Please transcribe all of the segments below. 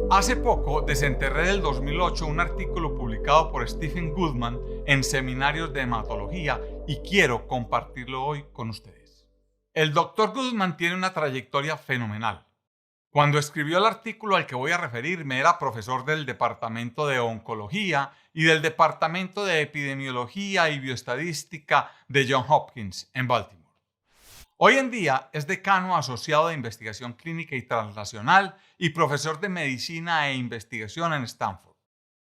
Hace poco desenterré del 2008 un artículo publicado por Stephen Goodman en Seminarios de Hematología y quiero compartirlo hoy con ustedes. El Dr. Goodman tiene una trayectoria fenomenal. Cuando escribió el artículo al que voy a referirme era profesor del Departamento de Oncología y del Departamento de Epidemiología y Bioestadística de Johns Hopkins en Baltimore. Hoy en día es decano asociado de investigación clínica y translacional y profesor de medicina e investigación en Stanford.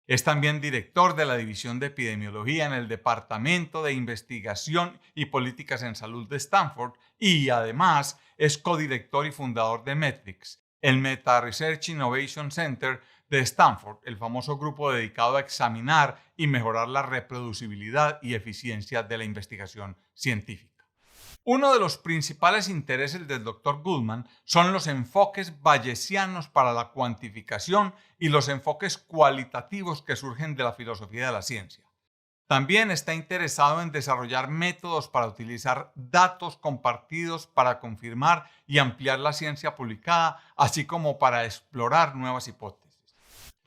Es también director de la División de Epidemiología en el Departamento de Investigación y Políticas en Salud de Stanford y además es codirector y fundador de Metrics, el Meta Research Innovation Center de Stanford, el famoso grupo dedicado a examinar y mejorar la reproducibilidad y eficiencia de la investigación científica. Uno de los principales intereses del Dr. Goodman son los enfoques bayesianos para la cuantificación y los enfoques cualitativos que surgen de la filosofía de la ciencia. También está interesado en desarrollar métodos para utilizar datos compartidos para confirmar y ampliar la ciencia publicada, así como para explorar nuevas hipótesis.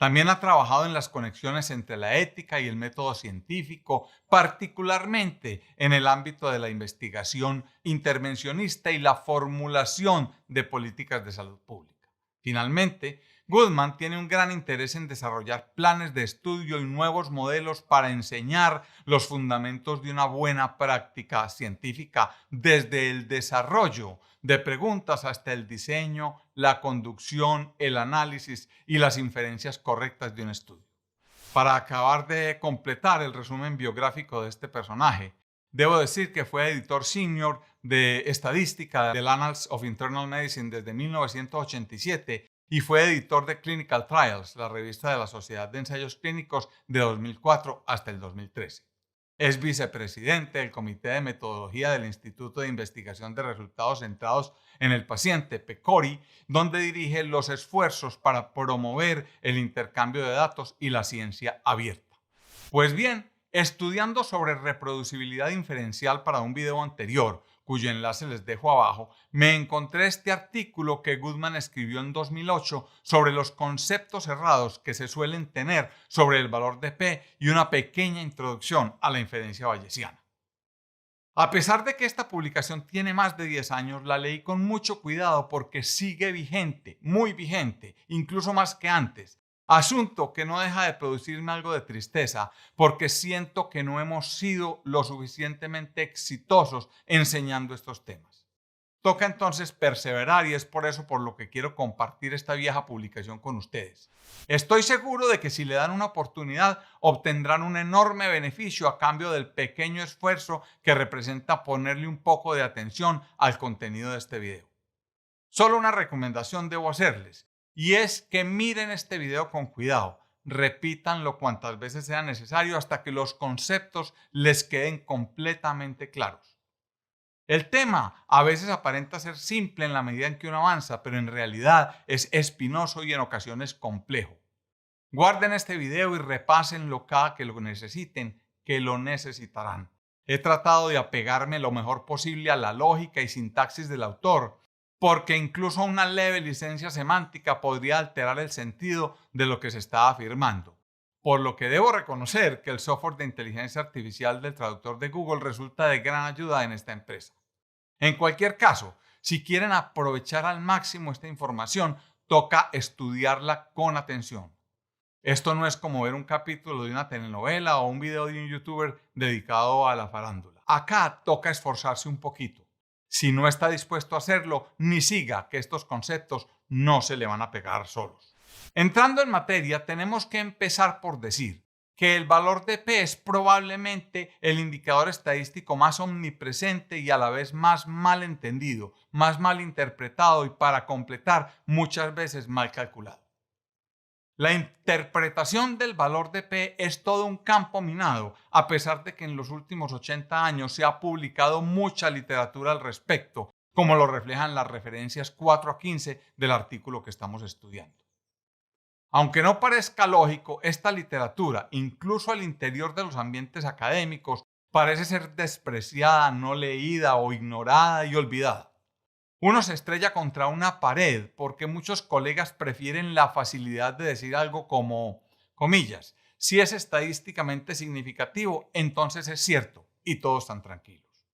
También ha trabajado en las conexiones entre la ética y el método científico, particularmente en el ámbito de la investigación intervencionista y la formulación de políticas de salud pública. Finalmente, Goodman tiene un gran interés en desarrollar planes de estudio y nuevos modelos para enseñar los fundamentos de una buena práctica científica desde el desarrollo de preguntas hasta el diseño, la conducción, el análisis y las inferencias correctas de un estudio. Para acabar de completar el resumen biográfico de este personaje, debo decir que fue editor senior de estadística del Annals of Internal Medicine desde 1987 y fue editor de Clinical Trials, la revista de la Sociedad de Ensayos Clínicos, de 2004 hasta el 2013. Es vicepresidente del Comité de Metodología del Instituto de Investigación de Resultados Centrados en el Paciente, PECORI, donde dirige los esfuerzos para promover el intercambio de datos y la ciencia abierta. Pues bien, estudiando sobre reproducibilidad inferencial para un video anterior, cuyo enlace les dejo abajo, me encontré este artículo que Goodman escribió en 2008 sobre los conceptos errados que se suelen tener sobre el valor de P y una pequeña introducción a la inferencia bayesiana. A pesar de que esta publicación tiene más de 10 años, la leí con mucho cuidado porque sigue vigente, muy vigente, incluso más que antes. Asunto que no deja de producirme algo de tristeza porque siento que no hemos sido lo suficientemente exitosos enseñando estos temas. Toca entonces perseverar y es por eso por lo que quiero compartir esta vieja publicación con ustedes. Estoy seguro de que si le dan una oportunidad obtendrán un enorme beneficio a cambio del pequeño esfuerzo que representa ponerle un poco de atención al contenido de este video. Solo una recomendación debo hacerles. Y es que miren este video con cuidado, repítanlo cuantas veces sea necesario hasta que los conceptos les queden completamente claros. El tema a veces aparenta ser simple en la medida en que uno avanza, pero en realidad es espinoso y en ocasiones complejo. Guarden este video y repásenlo cada que lo necesiten, que lo necesitarán. He tratado de apegarme lo mejor posible a la lógica y sintaxis del autor, porque incluso una leve licencia semántica podría alterar el sentido de lo que se está afirmando. Por lo que debo reconocer que el software de inteligencia artificial del traductor de Google resulta de gran ayuda en esta empresa. En cualquier caso, si quieren aprovechar al máximo esta información, toca estudiarla con atención. Esto no es como ver un capítulo de una telenovela o un video de un youtuber dedicado a la farándula. Acá toca esforzarse un poquito. Si no está dispuesto a hacerlo, ni siga, que estos conceptos no se le van a pegar solos. Entrando en materia, tenemos que empezar por decir que el valor de P es probablemente el indicador estadístico más omnipresente y a la vez más mal entendido, más mal interpretado y para completar muchas veces mal calculado. La interpretación del valor de P es todo un campo minado, a pesar de que en los últimos 80 años se ha publicado mucha literatura al respecto, como lo reflejan las referencias 4 a 15 del artículo que estamos estudiando. Aunque no parezca lógico, esta literatura, incluso al interior de los ambientes académicos, parece ser despreciada, no leída o ignorada y olvidada. Uno se estrella contra una pared porque muchos colegas prefieren la facilidad de decir algo como, comillas, si es estadísticamente significativo, entonces es cierto y todos están tranquilos.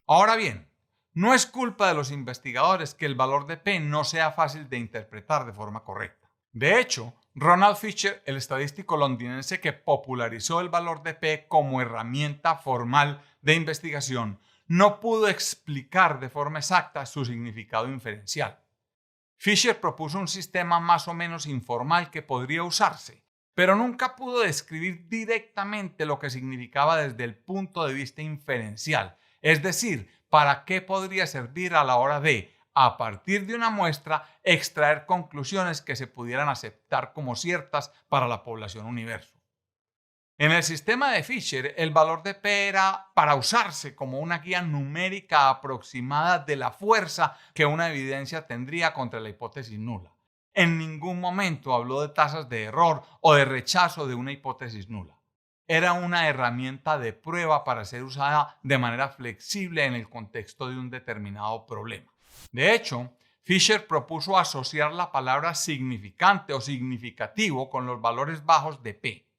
Ahora bien, no es culpa de los investigadores que el valor de P no sea fácil de interpretar de forma correcta. De hecho, Ronald Fisher, el estadístico londinense que popularizó el valor de P como herramienta formal de investigación, no pudo explicar de forma exacta su significado inferencial. Fisher propuso un sistema más o menos informal que podría usarse, pero nunca pudo describir directamente lo que significaba desde el punto de vista inferencial, es decir, para qué podría servir a la hora de, a partir de una muestra, extraer conclusiones que se pudieran aceptar como ciertas para la población universo. En el sistema de Fisher, el valor de P era para usarse como una guía numérica aproximada de la fuerza que una evidencia tendría contra la hipótesis nula. En ningún momento habló de tasas de error o de rechazo de una hipótesis nula. Era una herramienta de prueba para ser usada de manera flexible en el contexto de un determinado problema. De hecho, Fisher propuso asociar la palabra significante o significativo con los valores bajos de P.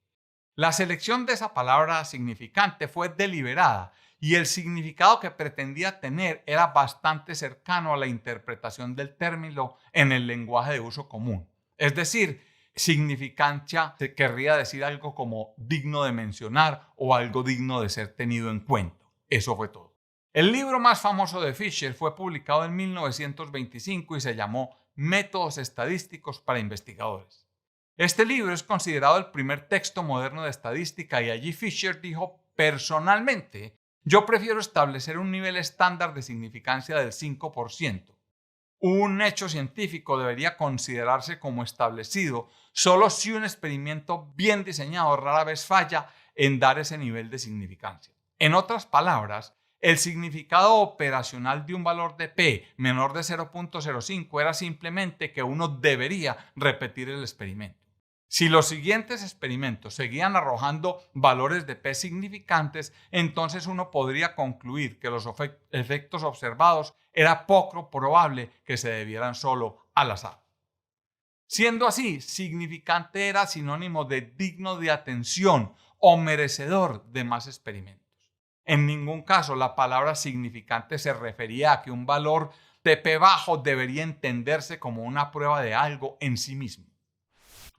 La selección de esa palabra significante fue deliberada y el significado que pretendía tener era bastante cercano a la interpretación del término en el lenguaje de uso común. Es decir, significancia se querría decir algo como digno de mencionar o algo digno de ser tenido en cuenta. Eso fue todo. El libro más famoso de Fisher fue publicado en 1925 y se llamó Métodos estadísticos para investigadores. Este libro es considerado el primer texto moderno de estadística y allí Fisher dijo, personalmente, yo prefiero establecer un nivel estándar de significancia del 5%. Un hecho científico debería considerarse como establecido solo si un experimento bien diseñado rara vez falla en dar ese nivel de significancia. En otras palabras, el significado operacional de un valor de P menor de 0.05 era simplemente que uno debería repetir el experimento. Si los siguientes experimentos seguían arrojando valores de P significantes, entonces uno podría concluir que los efectos observados era poco probable que se debieran solo al azar. Siendo así, significante era sinónimo de digno de atención o merecedor de más experimentos. En ningún caso la palabra significante se refería a que un valor de P bajo debería entenderse como una prueba de algo en sí mismo.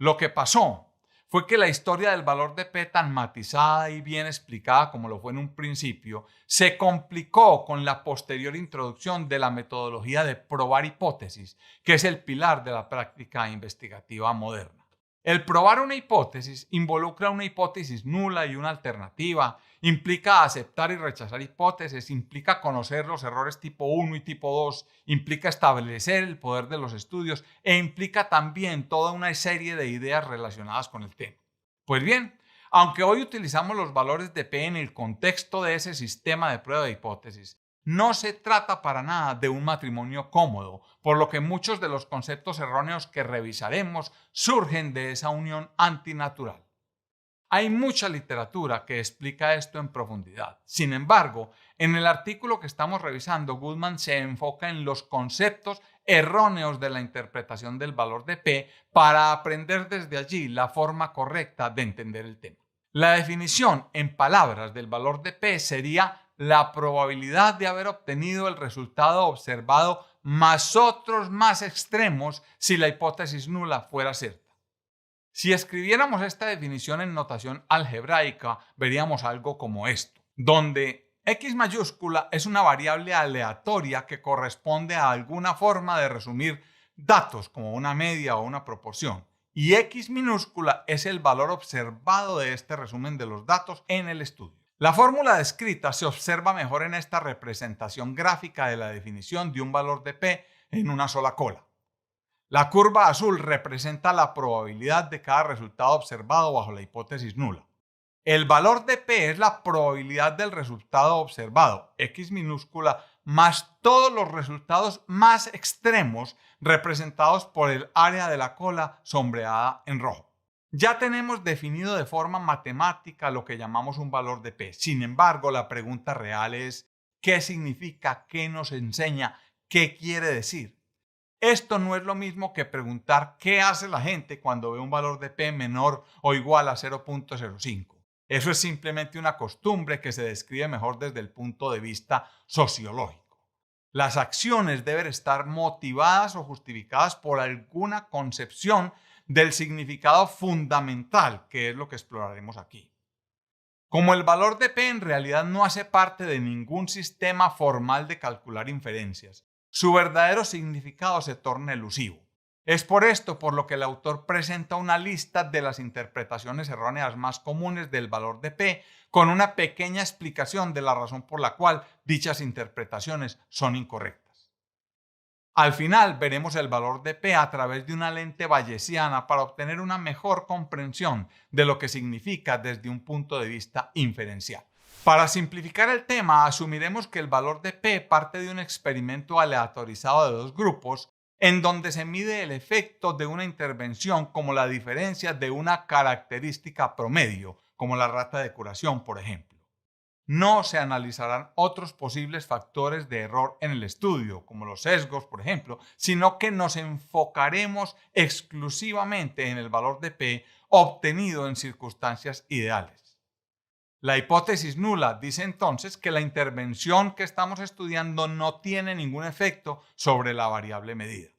Lo que pasó fue que la historia del valor de P, tan matizada y bien explicada como lo fue en un principio, se complicó con la posterior introducción de la metodología de probar hipótesis, que es el pilar de la práctica investigativa moderna. El probar una hipótesis involucra una hipótesis nula y una alternativa, implica aceptar y rechazar hipótesis, implica conocer los errores tipo 1 y tipo 2, implica establecer el poder de los estudios e implica también toda una serie de ideas relacionadas con el tema. Pues bien, aunque hoy utilizamos los valores de P en el contexto de ese sistema de prueba de hipótesis, no se trata para nada de un matrimonio cómodo, por lo que muchos de los conceptos erróneos que revisaremos surgen de esa unión antinatural. Hay mucha literatura que explica esto en profundidad. Sin embargo, en el artículo que estamos revisando, Goodman se enfoca en los conceptos erróneos de la interpretación del valor de P para aprender desde allí la forma correcta de entender el tema. La definición en palabras del valor de P sería la probabilidad de haber obtenido el resultado observado más otros más extremos si la hipótesis nula fuera cierta. Si escribiéramos esta definición en notación algebraica, veríamos algo como esto, donde X mayúscula es una variable aleatoria que corresponde a alguna forma de resumir datos como una media o una proporción, y X minúscula es el valor observado de este resumen de los datos en el estudio. La fórmula descrita se observa mejor en esta representación gráfica de la definición de un valor de P en una sola cola. La curva azul representa la probabilidad de cada resultado observado bajo la hipótesis nula. El valor de P es la probabilidad del resultado observado, X minúscula, más todos los resultados más extremos representados por el área de la cola sombreada en rojo. Ya tenemos definido de forma matemática lo que llamamos un valor de P. Sin embargo, la pregunta real es, ¿qué significa? ¿Qué nos enseña? ¿Qué quiere decir? Esto no es lo mismo que preguntar qué hace la gente cuando ve un valor de P menor o igual a 0.05. Eso es simplemente una costumbre que se describe mejor desde el punto de vista sociológico. Las acciones deben estar motivadas o justificadas por alguna concepción del significado fundamental, que es lo que exploraremos aquí. Como el valor de P en realidad no hace parte de ningún sistema formal de calcular inferencias, su verdadero significado se torna elusivo. Es por esto por lo que el autor presenta una lista de las interpretaciones erróneas más comunes del valor de P, con una pequeña explicación de la razón por la cual dichas interpretaciones son incorrectas. Al final veremos el valor de P a través de una lente bayesiana para obtener una mejor comprensión de lo que significa desde un punto de vista inferencial. Para simplificar el tema, asumiremos que el valor de P parte de un experimento aleatorizado de dos grupos en donde se mide el efecto de una intervención como la diferencia de una característica promedio, como la rata de curación, por ejemplo. No se analizarán otros posibles factores de error en el estudio, como los sesgos, por ejemplo, sino que nos enfocaremos exclusivamente en el valor de P obtenido en circunstancias ideales. La hipótesis nula dice entonces que la intervención que estamos estudiando no tiene ningún efecto sobre la variable medida.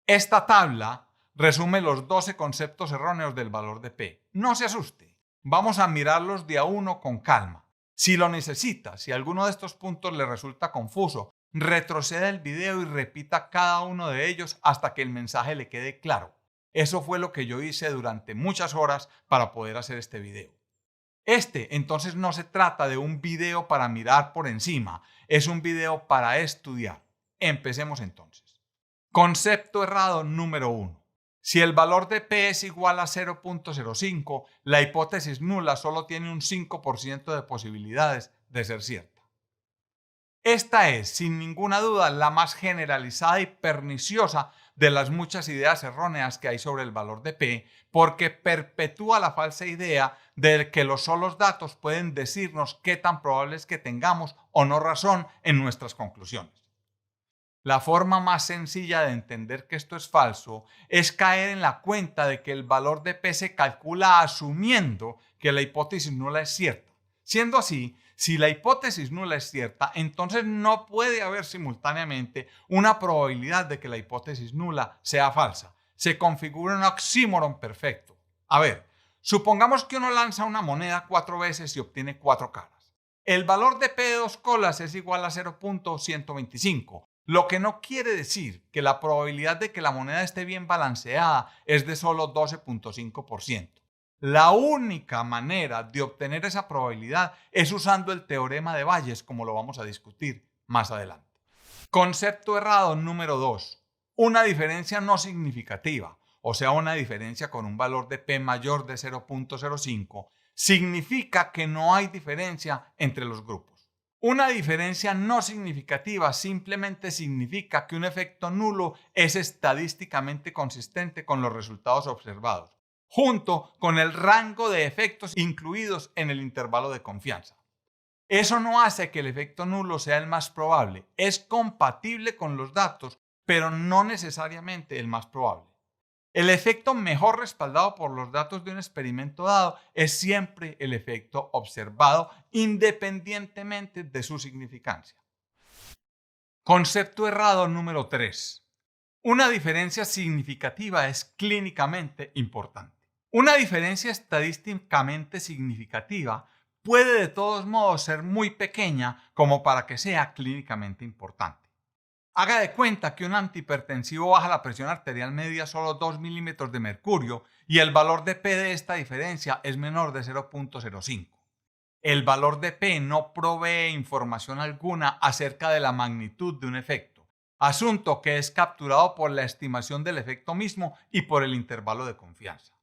Esta tabla resume los 12 conceptos erróneos del valor de P. No se asuste, vamos a mirarlos de a uno con calma. Si lo necesita, si alguno de estos puntos le resulta confuso, retroceda el video y repita cada uno de ellos hasta que el mensaje le quede claro. Eso fue lo que yo hice durante muchas horas para poder hacer este video. Entonces no se trata de un video para mirar por encima, es un video para estudiar. Empecemos entonces. Concepto errado número 1. Si el valor de P es igual a 0.05, la hipótesis nula solo tiene un 5% de posibilidades de ser cierta. Esta es, sin ninguna duda, la más generalizada y perniciosa de las muchas ideas erróneas que hay sobre el valor de P, porque perpetúa la falsa idea de que los solos datos pueden decirnos qué tan probable es que tengamos o no razón en nuestras conclusiones. La forma más sencilla de entender que esto es falso es caer en la cuenta de que el valor de P se calcula asumiendo que la hipótesis nula es cierta. Siendo así, si la hipótesis nula es cierta, entonces no puede haber simultáneamente una probabilidad de que la hipótesis nula sea falsa. Se configura un oxímoron perfecto. A ver, supongamos que uno lanza una moneda 4 veces y obtiene 4 caras. El valor de P de 2 colas es igual a 0.125. Lo que no quiere decir que la probabilidad de que la moneda esté bien balanceada es de solo 12.5%. La única manera de obtener esa probabilidad es usando el teorema de Bayes, como lo vamos a discutir más adelante. Concepto errado número 2. Una diferencia no significativa, o sea, una diferencia con un valor de P mayor de 0.05, significa que no hay diferencia entre los grupos. Una diferencia no significativa simplemente significa que un efecto nulo es estadísticamente consistente con los resultados observados, junto con el rango de efectos incluidos en el intervalo de confianza. Eso no hace que el efecto nulo sea el más probable, es compatible con los datos, pero no necesariamente el más probable. El efecto mejor respaldado por los datos de un experimento dado es siempre el efecto observado, independientemente de su significancia. Concepto errado número 3. Una diferencia significativa es clínicamente importante. Una diferencia estadísticamente significativa puede de todos modos ser muy pequeña como para que sea clínicamente importante. Haga de cuenta que un antihipertensivo baja la presión arterial media solo 2 milímetros de mercurio y el valor de P de esta diferencia es menor de 0.05. El valor de P no provee información alguna acerca de la magnitud de un efecto, asunto que es capturado por la estimación del efecto mismo y por el intervalo de confianza.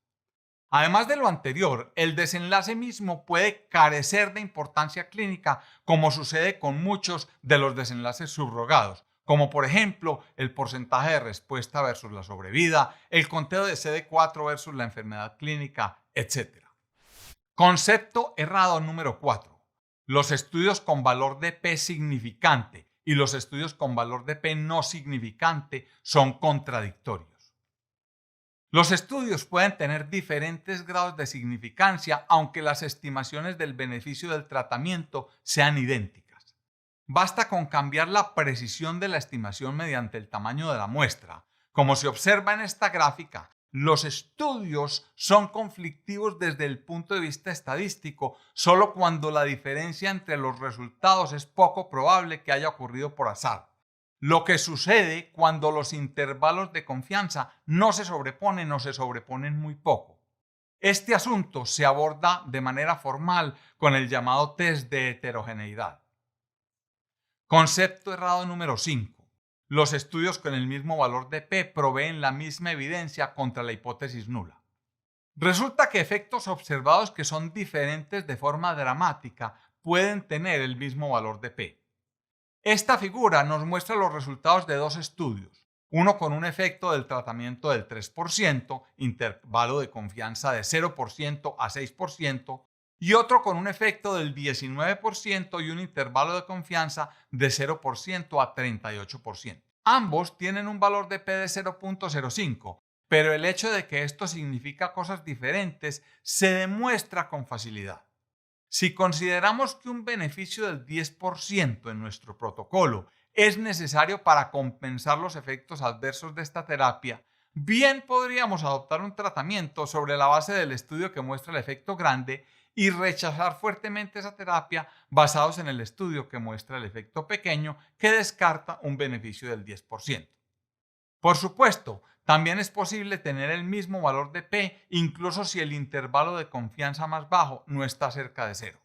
Además de lo anterior, el desenlace mismo puede carecer de importancia clínica, como sucede con muchos de los desenlaces subrogados, como por ejemplo el porcentaje de respuesta versus la sobrevida, el conteo de CD4 versus la enfermedad clínica, etc. Concepto errado número 4. Los estudios con valor de P significante y los estudios con valor de P no significante son contradictorios. Los estudios pueden tener diferentes grados de significancia, aunque las estimaciones del beneficio del tratamiento sean idénticas. Basta con cambiar la precisión de la estimación mediante el tamaño de la muestra. Como se observa en esta gráfica, los estudios son conflictivos desde el punto de vista estadístico solo cuando la diferencia entre los resultados es poco probable que haya ocurrido por azar. Lo que sucede cuando los intervalos de confianza no se sobreponen o se sobreponen muy poco. Este asunto se aborda de manera formal con el llamado test de heterogeneidad. Concepto errado número 5. Los estudios con el mismo valor de P proveen la misma evidencia contra la hipótesis nula. Resulta que efectos observados que son diferentes de forma dramática pueden tener el mismo valor de P. Esta figura nos muestra los resultados de dos estudios, uno con un efecto del tratamiento del 3%, intervalo de confianza de 0% a 6%, y otro con un efecto del 19% y un intervalo de confianza de 0% a 38%. Ambos tienen un valor de P de 0.05, pero el hecho de que esto significa cosas diferentes se demuestra con facilidad. Si consideramos que un beneficio del 10% en nuestro protocolo es necesario para compensar los efectos adversos de esta terapia, bien podríamos adoptar un tratamiento sobre la base del estudio que muestra el efecto grande y rechazar fuertemente esa terapia basados en el estudio que muestra el efecto pequeño que descarta un beneficio del 10%. Por supuesto, también es posible tener el mismo valor de P incluso si el intervalo de confianza más bajo no está cerca de cero.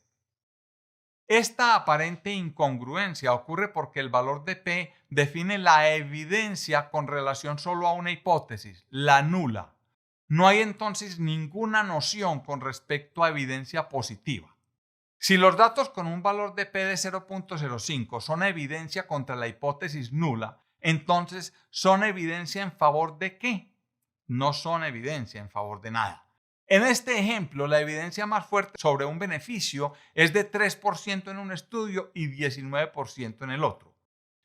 Esta aparente incongruencia ocurre porque el valor de P define la evidencia con relación solo a una hipótesis, la nula. No hay entonces ninguna noción con respecto a evidencia positiva. Si los datos con un valor de P de 0.05 son evidencia contra la hipótesis nula, entonces ¿son evidencia en favor de qué? No son evidencia en favor de nada. En este ejemplo, la evidencia más fuerte sobre un beneficio es de 3% en un estudio y 19% en el otro.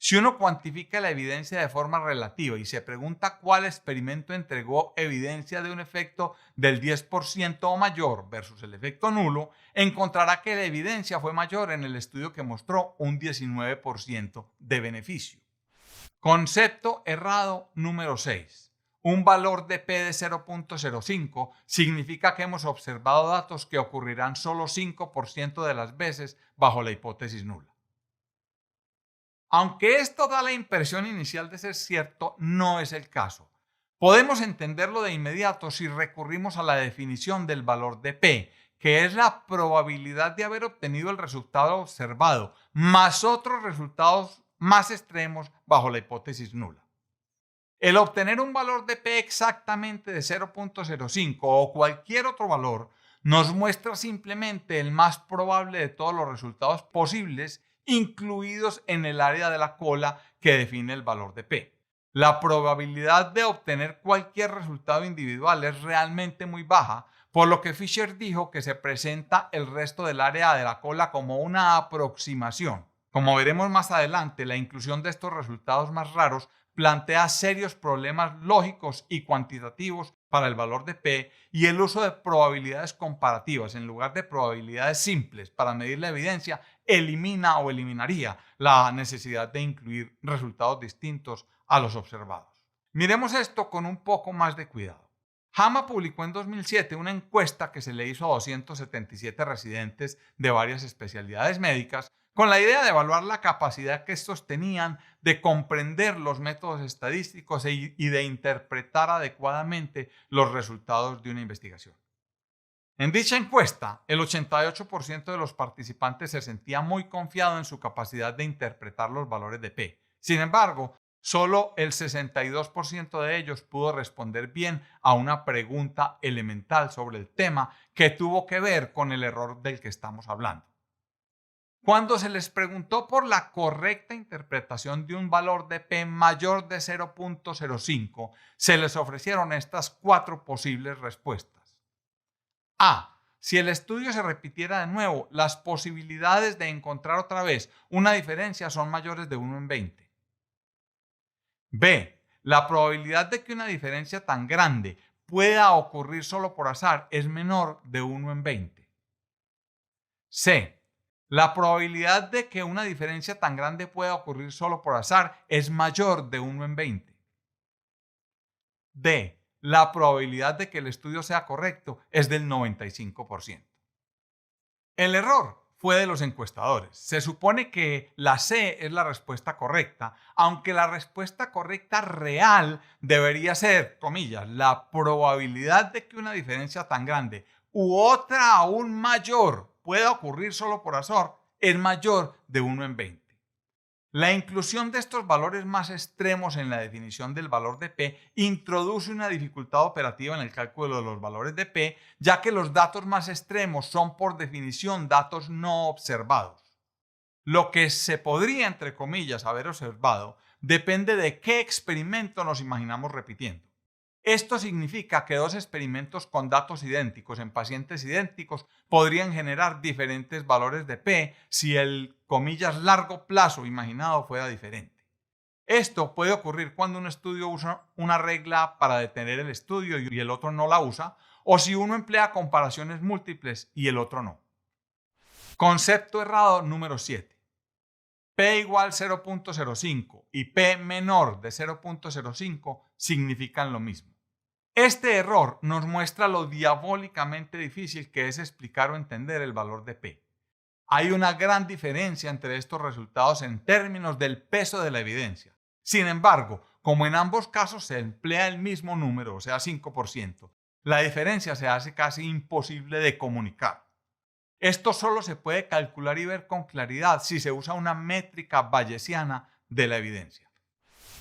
Si uno cuantifica la evidencia de forma relativa y se pregunta cuál experimento entregó evidencia de un efecto del 10% o mayor versus el efecto nulo, encontrará que la evidencia fue mayor en el estudio que mostró un 19% de beneficio. Concepto errado número 6. Un valor de P de 0.05 significa que hemos observado datos que ocurrirán solo 5% de las veces bajo la hipótesis nula. Aunque esto da la impresión inicial de ser cierto, no es el caso. Podemos entenderlo de inmediato si recurrimos a la definición del valor de P, que es la probabilidad de haber obtenido el resultado observado, más otros resultados más extremos bajo la hipótesis nula. El obtener un valor de P exactamente de 0.05 o cualquier otro valor nos muestra simplemente el más probable de todos los resultados posibles, incluidos en el área de la cola que define el valor de P. La probabilidad de obtener cualquier resultado individual es realmente muy baja, por lo que Fisher dijo que se presenta el resto del área de la cola como una aproximación. Como veremos más adelante, la inclusión de estos resultados más raros plantea serios problemas lógicos y cuantitativos para el valor de P, y el uso de probabilidades comparativas en lugar de probabilidades simples para medir la evidencia elimina o eliminaría la necesidad de incluir resultados distintos a los observados. Miremos esto con un poco más de cuidado. Hama publicó en 2007 una encuesta que se le hizo a 277 residentes de varias especialidades médicas con la idea de evaluar la capacidad que estos tenían de comprender los métodos estadísticos y de interpretar adecuadamente los resultados de una investigación. En dicha encuesta, el 88% de los participantes se sentía muy confiado en su capacidad de interpretar los valores de P. Sin embargo, solo el 62% de ellos pudo responder bien a una pregunta elemental sobre el tema que tuvo que ver con el error del que estamos hablando. Cuando se les preguntó por la correcta interpretación de un valor de P mayor de 0.05, se les ofrecieron estas 4 posibles respuestas. A. si el estudio se repitiera de nuevo, las posibilidades de encontrar otra vez una diferencia son mayores de 1 en 20. B. La probabilidad de que una diferencia tan grande pueda ocurrir solo por azar es menor de 1 en 20. C. La probabilidad de que una diferencia tan grande pueda ocurrir solo por azar es mayor de 1 en 20. D. La probabilidad de que el estudio sea correcto es del 95%. El error fue de los encuestadores. Se supone que la C es la respuesta correcta, aunque la respuesta correcta real debería ser, comillas, la probabilidad de que una diferencia tan grande u otra aún mayor pueda ocurrir solo por azar es mayor de 1 en 20. La inclusión de estos valores más extremos en la definición del valor de P introduce una dificultad operativa en el cálculo de los valores de P, ya que los datos más extremos son por definición datos no observados. Lo que se podría, entre comillas, haber observado depende de qué experimento nos imaginamos repitiendo. Esto significa que dos experimentos con datos idénticos en pacientes idénticos podrían generar diferentes valores de P si el, comillas, largo plazo imaginado fuera diferente. Esto puede ocurrir cuando un estudio usa una regla para detener el estudio y el otro no la usa, o si uno emplea comparaciones múltiples y el otro no. Concepto errado número 7. P igual 0.05 y P menor de 0.05 significan lo mismo. Este error nos muestra lo diabólicamente difícil que es explicar o entender el valor de P. Hay una gran diferencia entre estos resultados en términos del peso de la evidencia. Sin embargo, como en ambos casos se emplea el mismo número, o sea 5%, la diferencia se hace casi imposible de comunicar. Esto solo se puede calcular y ver con claridad si se usa una métrica bayesiana de la evidencia.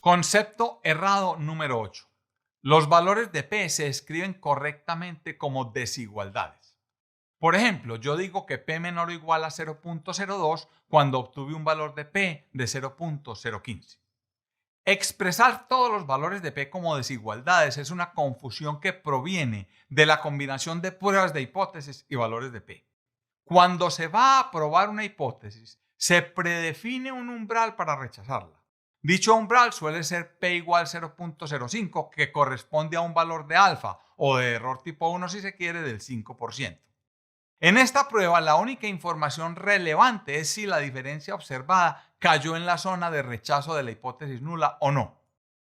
Concepto errado número 8. Los valores de P se escriben correctamente como desigualdades. Por ejemplo, yo digo que P menor o igual a 0.02 cuando obtuve un valor de P de 0.015. Expresar todos los valores de P como desigualdades es una confusión que proviene de la combinación de pruebas de hipótesis y valores de P. Cuando se va a probar una hipótesis, se predefine un umbral para rechazarla. Dicho umbral suele ser P igual 0.05, que corresponde a un valor de alfa o de error tipo 1 si se quiere del 5%. En esta prueba, la única información relevante es si la diferencia observada cayó en la zona de rechazo de la hipótesis nula o no.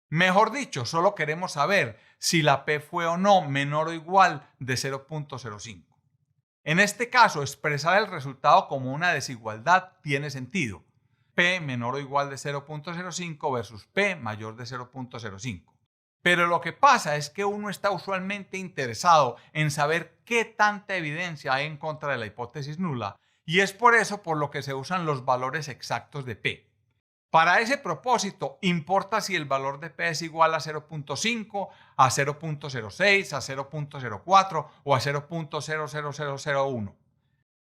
Mejor dicho, solo queremos saber si la P fue o no menor o igual de 0.05. En este caso, expresar el resultado como una desigualdad tiene sentido. P menor o igual de 0.05 versus P mayor de 0.05. Pero lo que pasa es que uno está usualmente interesado en saber qué tanta evidencia hay en contra de la hipótesis nula, y es por eso por lo que se usan los valores exactos de P. Para ese propósito, importa si el valor de P es igual a 0.5, a 0.06, a 0.04 o a 0.00001.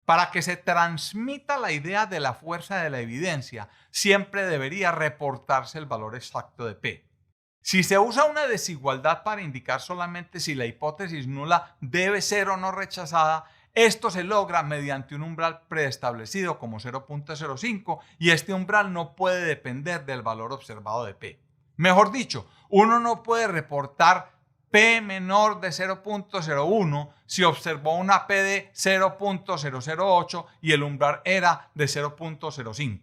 Para que se transmita la idea de la fuerza de la evidencia, siempre debería reportarse el valor exacto de P. Si se usa una desigualdad para indicar solamente si la hipótesis nula debe ser o no rechazada, esto se logra mediante un umbral preestablecido como 0.05 y este umbral no puede depender del valor observado de P. Mejor dicho, uno no puede reportar P menor de 0.01 si observó una P de 0.008 y el umbral era de 0.05.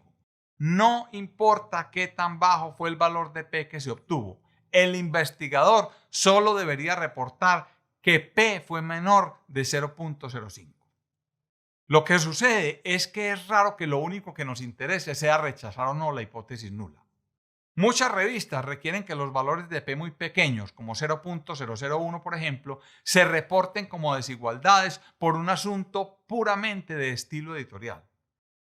No importa qué tan bajo fue el valor de P que se obtuvo, el investigador solo debería reportar que P fue menor de 0.05. Lo que sucede es que es raro que lo único que nos interese sea rechazar o no la hipótesis nula. Muchas revistas requieren que los valores de P muy pequeños, como 0.001 por ejemplo, se reporten como desigualdades por un asunto puramente de estilo editorial.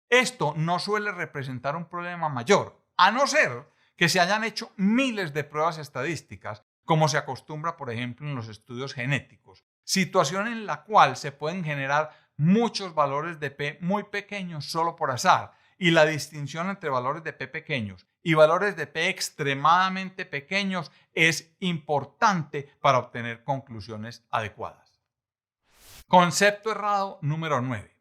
Esto no suele representar un problema mayor, a no ser que se hayan hecho miles de pruebas estadísticas, como se acostumbra, por ejemplo, en los estudios genéticos, situación en la cual se pueden generar muchos valores de P muy pequeños solo por azar, y la distinción entre valores de P pequeños y valores de P extremadamente pequeños es importante para obtener conclusiones adecuadas. Concepto errado número 9.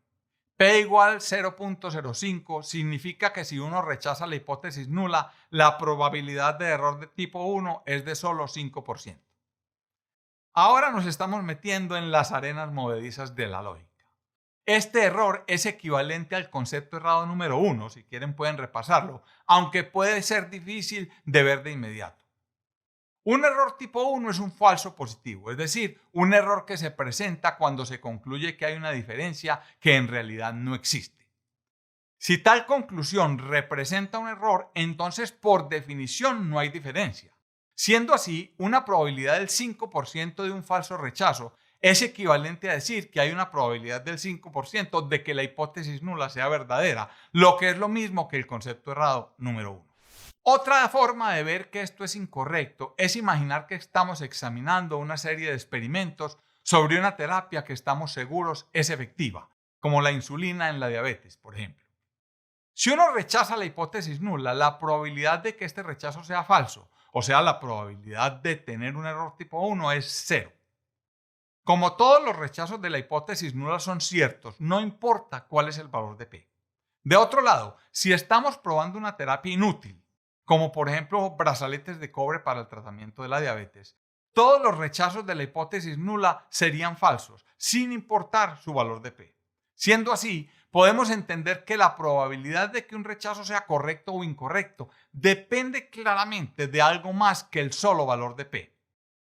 P igual 0.05 significa que si uno rechaza la hipótesis nula, la probabilidad de error de tipo 1 es de solo 5%. Ahora nos estamos metiendo en las arenas movedizas de la lógica. Este error es equivalente al concepto errado número 1, si quieren pueden repasarlo, aunque puede ser difícil de ver de inmediato. Un error tipo 1 es un falso positivo, es decir, un error que se presenta cuando se concluye que hay una diferencia que en realidad no existe. Si tal conclusión representa un error, entonces por definición no hay diferencia. Siendo así, una probabilidad del 5% de un falso rechazo es equivalente a decir que hay una probabilidad del 5% de que la hipótesis nula sea verdadera, lo que es lo mismo que el concepto errado número 1. Otra forma de ver que esto es incorrecto es imaginar que estamos examinando una serie de experimentos sobre una terapia que estamos seguros es efectiva, como la insulina en la diabetes, por ejemplo. Si uno rechaza la hipótesis nula, la probabilidad de que este rechazo sea falso, o sea, la probabilidad de tener un error tipo 1 es 0. Como todos los rechazos de la hipótesis nula son ciertos, no importa cuál es el valor de P. De otro lado, si estamos probando una terapia inútil, como por ejemplo brazaletes de cobre para el tratamiento de la diabetes, todos los rechazos de la hipótesis nula serían falsos, sin importar su valor de P. Siendo así, podemos entender que la probabilidad de que un rechazo sea correcto o incorrecto depende claramente de algo más que el solo valor de P.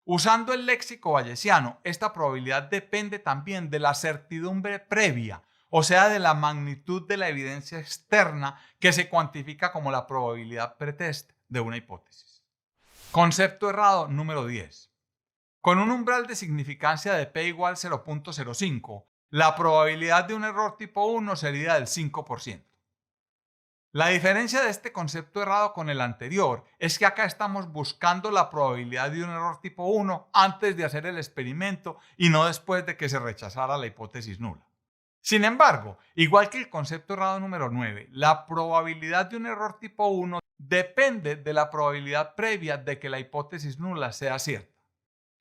Usando el léxico bayesiano, esta probabilidad depende también de la certidumbre previa, o sea, de la magnitud de la evidencia externa que se cuantifica como la probabilidad pretest de una hipótesis. Concepto errado número 10. Con un umbral de significancia de P igual 0.05, la probabilidad de un error tipo 1 sería del 5%. La diferencia de este concepto errado con el anterior es que acá estamos buscando la probabilidad de un error tipo 1 antes de hacer el experimento y no después de que se rechazara la hipótesis nula. Sin embargo, igual que el concepto errado número 9, la probabilidad de un error tipo 1 depende de la probabilidad previa de que la hipótesis nula sea cierta.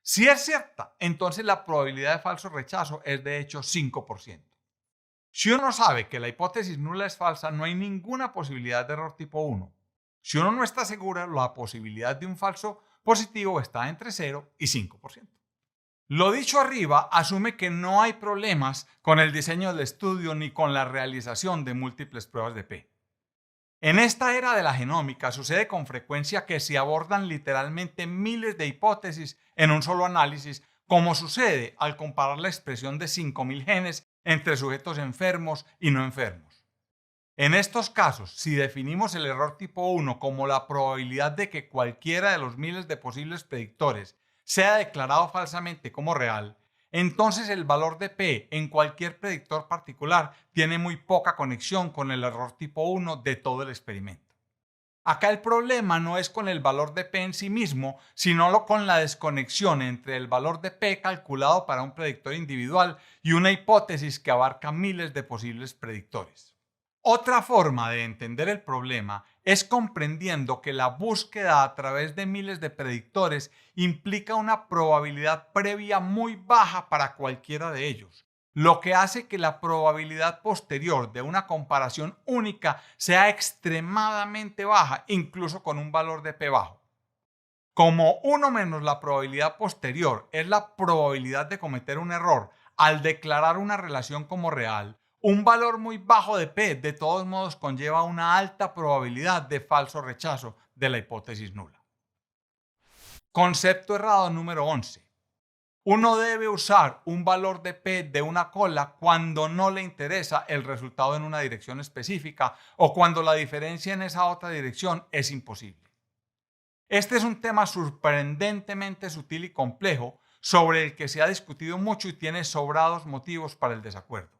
Si es cierta, entonces la probabilidad de falso rechazo es de hecho 5%. Si uno sabe que la hipótesis nula es falsa, no hay ninguna posibilidad de error tipo 1. Si uno no está seguro, la posibilidad de un falso positivo está entre 0 y 5%. Lo dicho arriba asume que no hay problemas con el diseño del estudio ni con la realización de múltiples pruebas de P. En esta era de la genómica sucede con frecuencia que se abordan literalmente miles de hipótesis en un solo análisis, como sucede al comparar la expresión de 5.000 genes entre sujetos enfermos y no enfermos. En estos casos, si definimos el error tipo 1 como la probabilidad de que cualquiera de los miles de posibles predictores sea declarado falsamente como real, entonces el valor de P en cualquier predictor particular tiene muy poca conexión con el error tipo 1 de todo el experimento. Acá el problema no es con el valor de P en sí mismo, sino con la desconexión entre el valor de P calculado para un predictor individual y una hipótesis que abarca miles de posibles predictores. Otra forma de entender el problema es comprendiendo que la búsqueda a través de miles de predictores implica una probabilidad previa muy baja para cualquiera de ellos, lo que hace que la probabilidad posterior de una comparación única sea extremadamente baja, incluso con un valor de P bajo. Como 1 menos la probabilidad posterior es la probabilidad de cometer un error al declarar una relación como real, un valor muy bajo de P de todos modos conlleva una alta probabilidad de falso rechazo de la hipótesis nula. Concepto errado número 11. Uno debe usar un valor de P de una cola cuando no le interesa el resultado en una dirección específica o cuando la diferencia en esa otra dirección es imposible. Este es un tema sorprendentemente sutil y complejo sobre el que se ha discutido mucho y tiene sobrados motivos para el desacuerdo.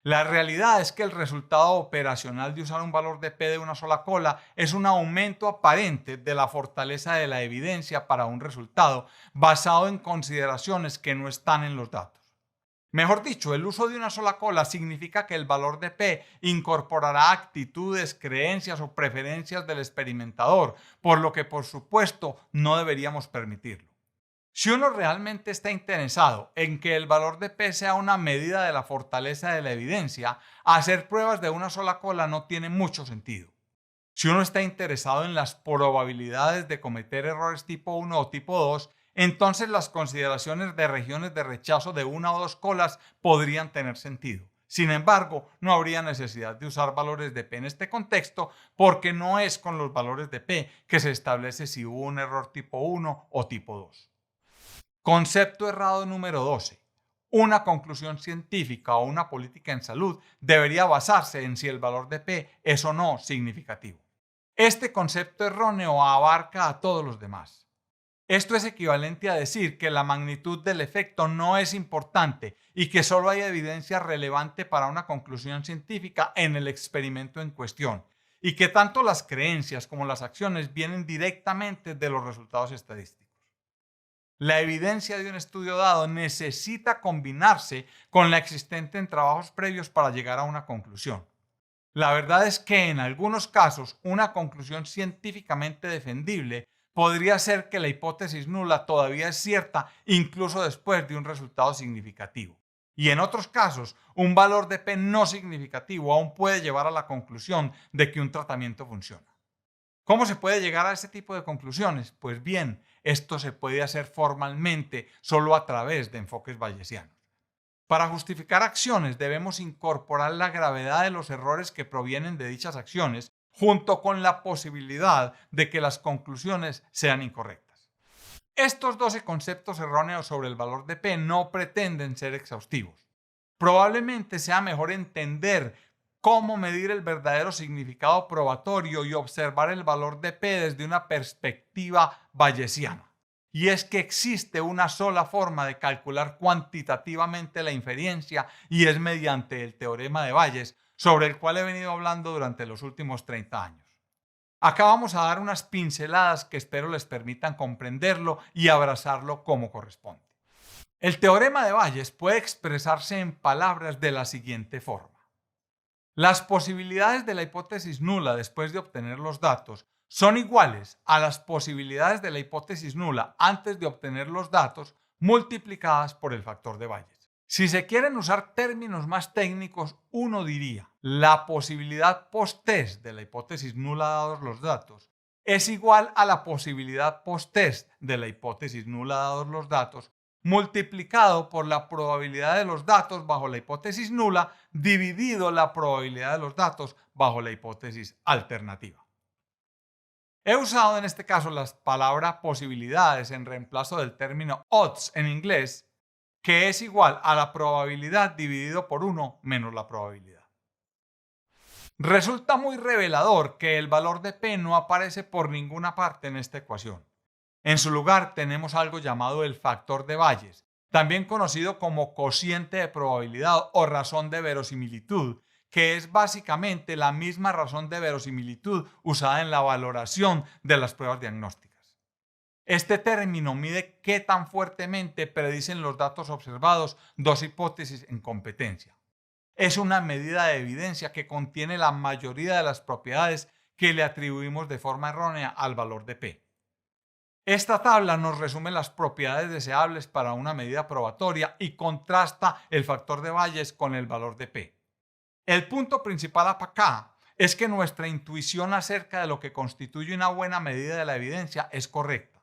La realidad es que el resultado operacional de usar un valor de P de una sola cola es un aumento aparente de la fortaleza de la evidencia para un resultado basado en consideraciones que no están en los datos. Mejor dicho, el uso de una sola cola significa que el valor de P incorporará actitudes, creencias o preferencias del experimentador, por lo que por supuesto no deberíamos permitirlo. Si uno realmente está interesado en que el valor de P sea una medida de la fortaleza de la evidencia, hacer pruebas de una sola cola no tiene mucho sentido. Si uno está interesado en las probabilidades de cometer errores tipo 1 o tipo 2, entonces las consideraciones de regiones de rechazo de una o dos colas podrían tener sentido. Sin embargo, no habría necesidad de usar valores de P en este contexto porque no es con los valores de P que se establece si hubo un error tipo 1 o tipo 2. Concepto errado número 12. Una conclusión científica o una política en salud debería basarse en si el valor de P es o no significativo. Este concepto erróneo abarca a todos los demás. Esto es equivalente a decir que la magnitud del efecto no es importante y que solo hay evidencia relevante para una conclusión científica en el experimento en cuestión, y que tanto las creencias como las acciones vienen directamente de los resultados estadísticos. La evidencia de un estudio dado necesita combinarse con la existente en trabajos previos para llegar a una conclusión. La verdad es que en algunos casos una conclusión científicamente defendible podría ser que la hipótesis nula todavía es cierta incluso después de un resultado significativo. Y en otros casos, un valor de P no significativo aún puede llevar a la conclusión de que un tratamiento funciona. ¿Cómo se puede llegar a este tipo de conclusiones? Pues bien, esto se puede hacer formalmente solo a través de enfoques bayesianos. Para justificar acciones debemos incorporar la gravedad de los errores que provienen de dichas acciones, junto con la posibilidad de que las conclusiones sean incorrectas. Estos 12 conceptos erróneos sobre el valor de P no pretenden ser exhaustivos. Probablemente sea mejor entender cómo medir el verdadero significado probatorio y observar el valor de P desde una perspectiva bayesiana. Y es que existe una sola forma de calcular cuantitativamente la inferencia y es mediante el teorema de Bayes, sobre el cual he venido hablando durante los últimos 30 años. Acá vamos a dar unas pinceladas que espero les permitan comprenderlo y abrazarlo como corresponde. El teorema de Bayes puede expresarse en palabras de la siguiente forma. Las posibilidades de la hipótesis nula después de obtener los datos son iguales a las posibilidades de la hipótesis nula antes de obtener los datos multiplicadas por el factor de Bayes. Si se quieren usar términos más técnicos, uno diría la posibilidad post-test de la hipótesis nula dados los datos es igual a la posibilidad post-test de la hipótesis nula dados los datos multiplicado por la probabilidad de los datos bajo la hipótesis nula dividido la probabilidad de los datos bajo la hipótesis alternativa. He usado en este caso las palabras posibilidades en reemplazo del término odds en inglés, que es igual a la probabilidad dividido por 1 menos la probabilidad. Resulta muy revelador que el valor de P no aparece por ninguna parte en esta ecuación. En su lugar tenemos algo llamado el factor de Bayes, también conocido como cociente de probabilidad o razón de verosimilitud, que es básicamente la misma razón de verosimilitud usada en la valoración de las pruebas diagnósticas. Este término mide qué tan fuertemente predicen los datos observados dos hipótesis en competencia. Es una medida de evidencia que contiene la mayoría de las propiedades que le atribuimos de forma errónea al valor de P. Esta tabla nos resume las propiedades deseables para una medida probatoria y contrasta el factor de Bayes con el valor de P. El punto principal acá es que nuestra intuición acerca de lo que constituye una buena medida de la evidencia es correcta.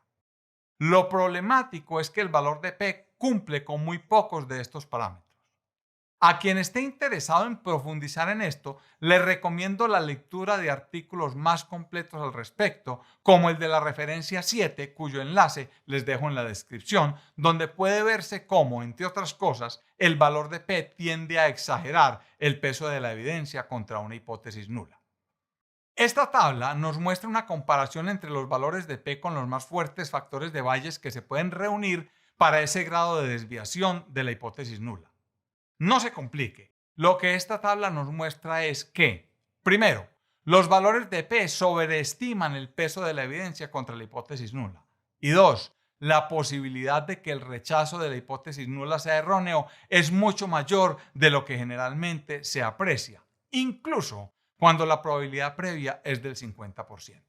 Lo problemático es que el valor de P cumple con muy pocos de estos parámetros. A quien esté interesado en profundizar en esto, le recomiendo la lectura de artículos más completos al respecto, como el de la referencia 7, cuyo enlace les dejo en la descripción, donde puede verse cómo, entre otras cosas, el valor de P tiende a exagerar el peso de la evidencia contra una hipótesis nula. Esta tabla nos muestra una comparación entre los valores de P con los más fuertes factores de Bayes que se pueden reunir para ese grado de desviación de la hipótesis nula. No se complique. Lo que esta tabla nos muestra es que, primero, los valores de P sobreestiman el peso de la evidencia contra la hipótesis nula. Y dos, la posibilidad de que el rechazo de la hipótesis nula sea erróneo es mucho mayor de lo que generalmente se aprecia, incluso cuando la probabilidad previa es del 50%.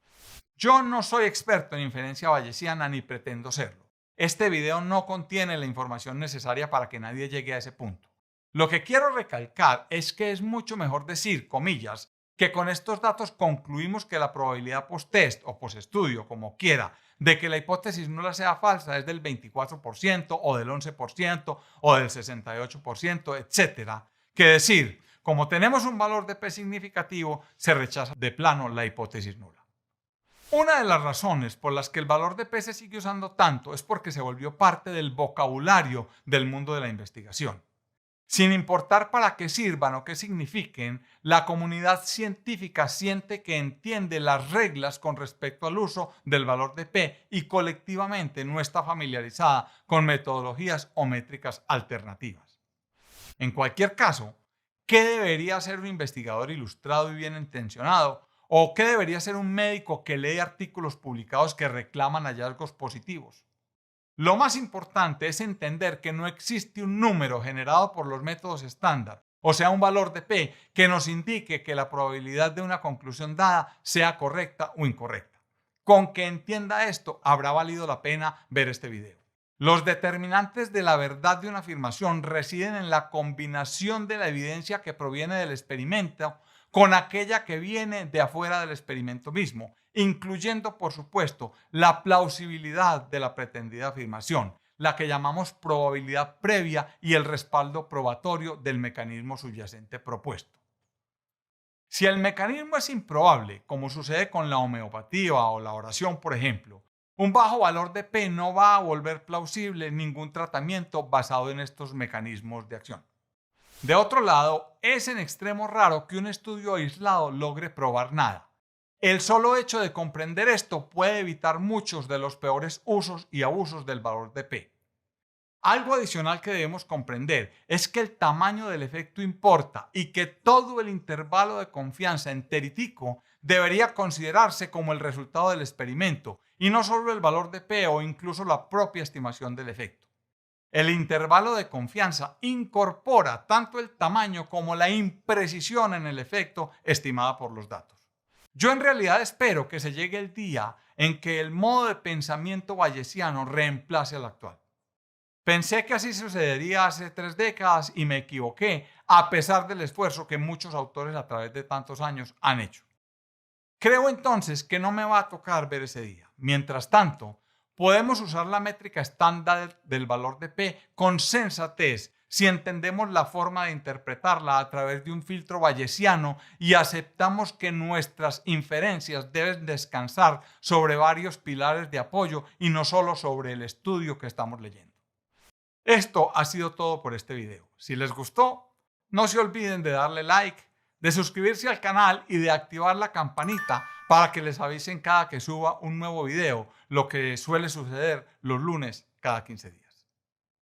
Yo no soy experto en inferencia bayesiana ni pretendo serlo. Este video no contiene la información necesaria para que nadie llegue a ese punto. Lo que quiero recalcar es que es mucho mejor decir, comillas, que con estos datos concluimos que la probabilidad post-test o post-estudio, como quiera, de que la hipótesis nula sea falsa es del 24% o del 11% o del 68%, etcétera, que decir, como tenemos un valor de P significativo, se rechaza de plano la hipótesis nula. Una de las razones por las que el valor de P se sigue usando tanto es porque se volvió parte del vocabulario del mundo de la investigación. Sin importar para qué sirvan o qué signifiquen, la comunidad científica siente que entiende las reglas con respecto al uso del valor de P y colectivamente no está familiarizada con metodologías o métricas alternativas. En cualquier caso, ¿qué debería hacer un investigador ilustrado y bien intencionado? ¿O qué debería hacer un médico que lee artículos publicados que reclaman hallazgos positivos? Lo más importante es entender que no existe un número generado por los métodos estándar, o sea, un valor de P que nos indique que la probabilidad de una conclusión dada sea correcta o incorrecta. Con que entienda esto, habrá valido la pena ver este video. Los determinantes de la verdad de una afirmación residen en la combinación de la evidencia que proviene del experimento con aquella que viene de afuera del experimento mismo, incluyendo, por supuesto, la plausibilidad de la pretendida afirmación, la que llamamos probabilidad previa y el respaldo probatorio del mecanismo subyacente propuesto. Si el mecanismo es improbable, como sucede con la homeopatía o la oración, por ejemplo, un bajo valor de P no va a volver plausible ningún tratamiento basado en estos mecanismos de acción. De otro lado, es en extremo raro que un estudio aislado logre probar nada. El solo hecho de comprender esto puede evitar muchos de los peores usos y abusos del valor de P. Algo adicional que debemos comprender es que el tamaño del efecto importa y que todo el intervalo de confianza enteritico debería considerarse como el resultado del experimento y no solo el valor de P o incluso la propia estimación del efecto. El intervalo de confianza incorpora tanto el tamaño como la imprecisión en el efecto estimada por los datos. Yo en realidad espero que se llegue el día en que el modo de pensamiento bayesiano reemplace al actual. Pensé que así sucedería hace 3 décadas y me equivoqué, a pesar del esfuerzo que muchos autores a través de tantos años han hecho. Creo entonces que no me va a tocar ver ese día. Mientras tanto, podemos usar la métrica estándar del valor de P con sensatez si entendemos la forma de interpretarla a través de un filtro bayesiano y aceptamos que nuestras inferencias deben descansar sobre varios pilares de apoyo y no solo sobre el estudio que estamos leyendo. Esto ha sido todo por este video. Si les gustó, no se olviden de darle like, de suscribirse al canal y de activar la campanita para que les avisen cada que suba un nuevo video, lo que suele suceder los lunes cada 15 días.